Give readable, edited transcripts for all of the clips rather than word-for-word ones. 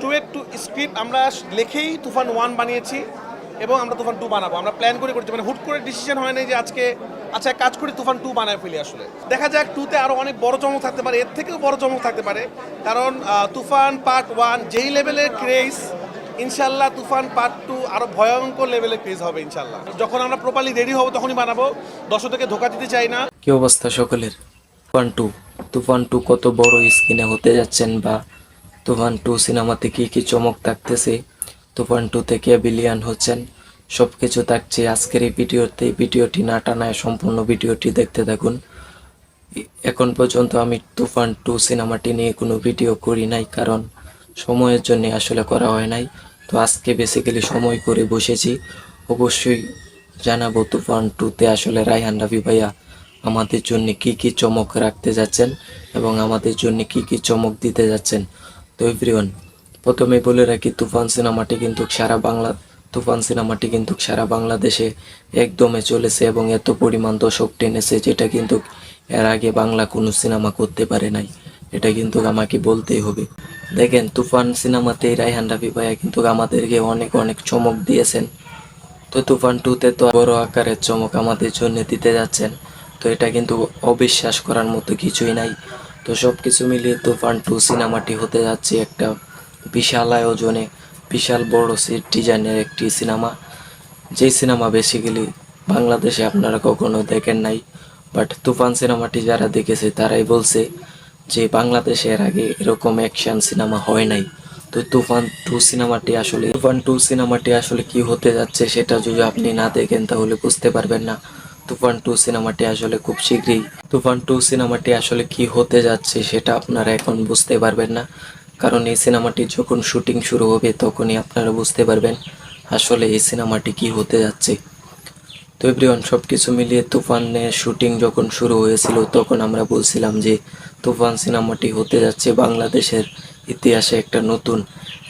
টু-এর two script আমরা লিখেই তুফান 1 বানিয়েছি এবং আমরা তুফান 2 বানাবো। আমরা প্ল্যান করে করছি, মানে হুট করে ডিসিশন হয় নাই যে আজকে আচ্ছা এক কাজ করি তুফান 2 বানায় ফেলি। আসলে দেখা যাক 2তে আরও অনেক বড় চমক থাকতে পারে, এর থেকেও বড় চমক থাকতে পারে, কারণ তুফান পার্ট 1 যেই লেভেলের ক্রেজ, ইনশাল্লাহ তুফান পার্ট 2 আরও ভয়ঙ্কর লেভেলের ক্রেজ হবে ইনশাল্লাহ। যখন আমরা প্রপারলি রেডি হব তখনই বানাবো, দর্শকদেরকে ধোকা দিতে চাই না। কি অবস্থা সকলের? তুফান টু কত বড় স্ক্রিনে হতে যাচ্ছেন, বা তুফান 2 সিনেমাতে কি কি চমক থাকতেছে, তুফান 2 কে বিলিয়ন হচ্ছেন, সব কিছু থাকছে আজকের এই ভিডিওতে। ভিডিওটি না টানায় সম্পূর্ণ ভিডিওটি দেখতে থাকুন। এখন পর্যন্ত আমি তুফান 2 সিনেমাটি নিয়ে কোনো ভিডিও করি নাই, কারণ সময়ের জন্য আসলে করা হয় নাই। তো আজকে বেসিক্যালি সময় করে বসেছি। অবশ্যই জানাবো তুফান 2তে আসলে রায়হান রাফি ভাইয়া আমাদের জন্য কি কি চমক রাখতে যাচ্ছেন এবং আমাদের জন্য কি কি চমক দিতে যাচ্ছেন। তো এভরিওয়ান, প্রথমে বলে রাখি তুফান সিনেমাটি কিন্তু সারা বাংলাদেশে একদমে চলেছে এবং এত পরিমাণ দর্শক টেনেছে, যেটা কিন্তু এর আগে বাংলা কোনো সিনেমা করতে পারে নাই। এটা কিন্তু আমাকে বলতেই হবে। দেখেন, তুফান সিনেমাতে রায়হান রাফি ভাইয়া কিন্তু আমাদেরকে অনেক অনেক চমক দিয়েছেন। তো তুফান 2তে তো বড় আকারের চমক আমাদের জন্য দিতে যাচ্ছেন। তো এটা কিন্তু অবিশ্বাস করার মতো কিছুই নাই। তো সব কিছু মিলিয়ে তুফান 2 সিনেমাটি হতে যাচ্ছে একটা বিশাল আয়োজনে, বিশাল বড় সেট ডিজাইনের একটি সিনেমা, যেই সিনেমা বেসিক্যালি বাংলাদেশে আপনারা কখনো দেখেন নাই। বাট তুফান সিনেমাটি যারা দেখেছে তারাই বলছে যে বাংলাদেশে এর আগে এরকম অ্যাকশন সিনেমা হয় নাই। তো তুফান টু সিনেমাটি আসলে কি হতে যাচ্ছে সেটা যদি আপনি না দেখেন তাহলে বুঝতে পারবেন না। তুফান টু সিনেমাটি আসলে কি হতে যাচ্ছে সেটা আপনারা এখন বুঝতে পারবেন না, কারণ এই সিনেমাটি যখন শুটিং শুরু হবে তখনই আপনারা বুঝতে পারবেন আসলে এই সিনেমাটি কি হতে যাচ্ছে। তো এভরিওয়ান, সব কিছু মিলিয়ে তুফানের শুটিং যখন শুরু হয়েছিল তখন আমরা বলছিলাম যে তুফান সিনেমাটি হতে যাচ্ছে বাংলাদেশের ইতিহাসে একটা নতুন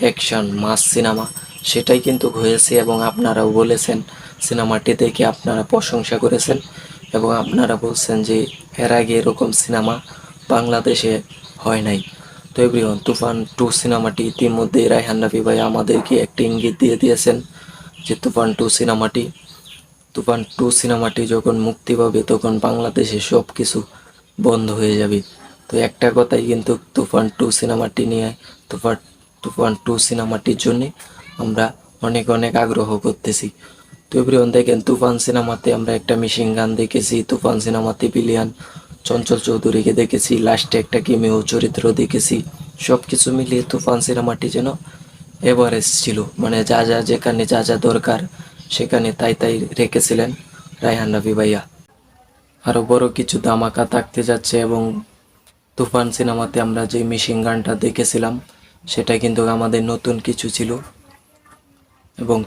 অ্যাকশন মাস সিনেমা। সেটাই কিন্তু হয়েছে এবং আপনারাও বলেছেন, সিনেমাটি দেখে আপনারা প্রশংসা করেছেন এবং আপনারা বলছেন যে এর আগে এরকম সিনেমা বাংলাদেশে হয় নাই। তো এভরিওয়ান, তুফান 2 সিনেমাটি ইতিমধ্যে রায়হান রাফি ভাই আমাদেরকে একটা ইঙ্গিত দিয়ে দিয়েছেন যে তুফান টু সিনেমাটি যখন মুক্তি পাবে তখন বাংলাদেশে সব কিছু বন্ধ হয়ে যাবে। তো একটা কথাই কিন্তু তুফান তুফান টু সিনেমাটির জন্যে আমরা অনেক অনেক আগ্রহ করতেছি। তো এভরিওয়ান, দেখেন, তুফান সিনেমাতে আমরা একটা মিশিং গান দেখেছি, তুফান সিনেমাতে বিলিয়ান চঞ্চল চৌধুরীকে দেখেছি, লাস্টে একটা কেমিও চরিত্র দেখেছি। সব কিছু মিলিয়ে তুফান সিনেমাটি যেন এভারেস্ট ছিল, মানে যেখানে যা যা দরকার সেখানে তাই তাই রেখেছিলেন রায়হান রাফি ভাইয়া। আরও বড় কিছু ধামাকা থাকতে যাচ্ছে এবং তুফান সিনেমাতে আমরা যে মিশিং গানটা দেখেছিলাম সেটা কিন্তু আমাদের নতুন কিছু ছিল এবং